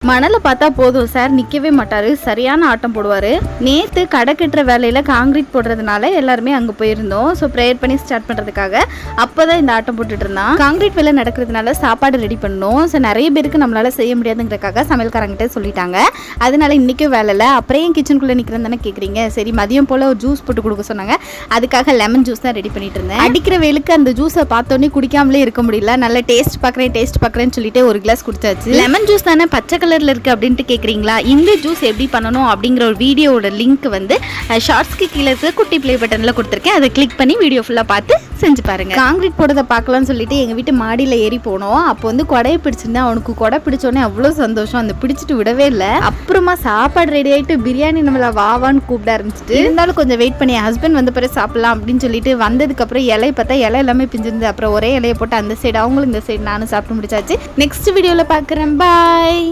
மணலை பார்த்தா போதும் சார் நிற்கவே மாட்டார், சரியான ஆட்டம் போடுவார். நேற்று கடை கட்டுற வேலையில் காங்கிரீட் போடுறதுனால எல்லாருமே அங்கே போயிருந்தோம். ஸோ ப்ரேயர் பண்ணி ஸ்டார்ட் பண்ணுறதுக்காக அப்போ தான் இந்த ஆட்டம் போட்டுட்டு இருந்தான். காங்கிரீட் வேலை நடக்கிறதுனால சாப்பாடு ரெடி பண்ணணும். ஸோ நிறைய பேருக்கு நம்மளால் செய்ய முடியாதுங்கிறதுக்காக சமையல்காரங்கிட்ட சொல்லிட்டாங்க. அதனால இன்றைக்கும் வேலை இல்லை. அப்புறம் ஏன் கிச்சனுக்குள்ளே நிற்கிறேன் தானே கேட்குறீங்க. சரி மதியம் போல் ஒரு ஜூஸ் போட்டு கொடுக்க சொன்னாங்க. அதுக்காக லெமன் ஜூஸ் தான் ரெடி பண்ணிட்டு இருந்தேன். அடிக்கிற வேலுக்கு அந்த ஜூஸை பார்த்தோன்னே குடிக்காமலே இருக்க முடியல. நல்ல டேஸ்ட் பார்க்குறேன்னு சொல்லிட்டு ஒரு கிளாஸ் குடிச்சாச்சு. லெமன் ஜூஸ் தானே பச்சை கலரில் இருக்குது அப்படின்ட்டு கேட்குறீங்களா. இந்த ஜூஸ் எப்படி பண்ணணும் அப்படிங்கிற ஒரு வீடியோவோட லிங்க் வந்து ஷார்ட்ஸ்க்கு கீழே இருக்க குட்டி ப்ளே பட்டனில் கொடுத்துருக்கேன். அதை கிளிக் பண்ணி வீடியோ ஃபுல்லாக பார்த்து செஞ்சு பாருங்கள். காங்கிரீட் போடுறதை பார்க்கலாம்னு சொல்லிட்டு எங்கள் வீட்டு மாடியில் ஏறி போனோம். அப்போ வந்து கொடையை பிடிச்சிருந்தேன். அவனுக்கு கொடை பிடிச்சோன்னே அவ்வளோ சந்தோஷம். அந்த பிடிச்சிட்டு விடவே இல்லை. அப்புறமா சாப்பாடு ரெடி ஆகிட்டு பிரியாணி நம்மளை வாவான்னு கூப்பிட ஆரம்பிச்சிட்டு, இருந்தாலும் கொஞ்சம் வெயிட் பண்ணி ஹஸ்பண்ட் வந்த பிறகு சாப்பிடலாம் அப்படின்னு சொல்லிட்டு வந்ததுக்கப்புறம் இலையை பார்த்தா இலை எல்லாமே பிஞ்சிருந்து. அப்புறம் ஒரே இலையை போட்டு அந்த சைடு அவங்களும் இந்த சைடு நானும் சாப்பிட்டு முடிச்சாச்சு. நெக்ஸ்ட் வீடியோவில் பார்க்குறேன். பாய்.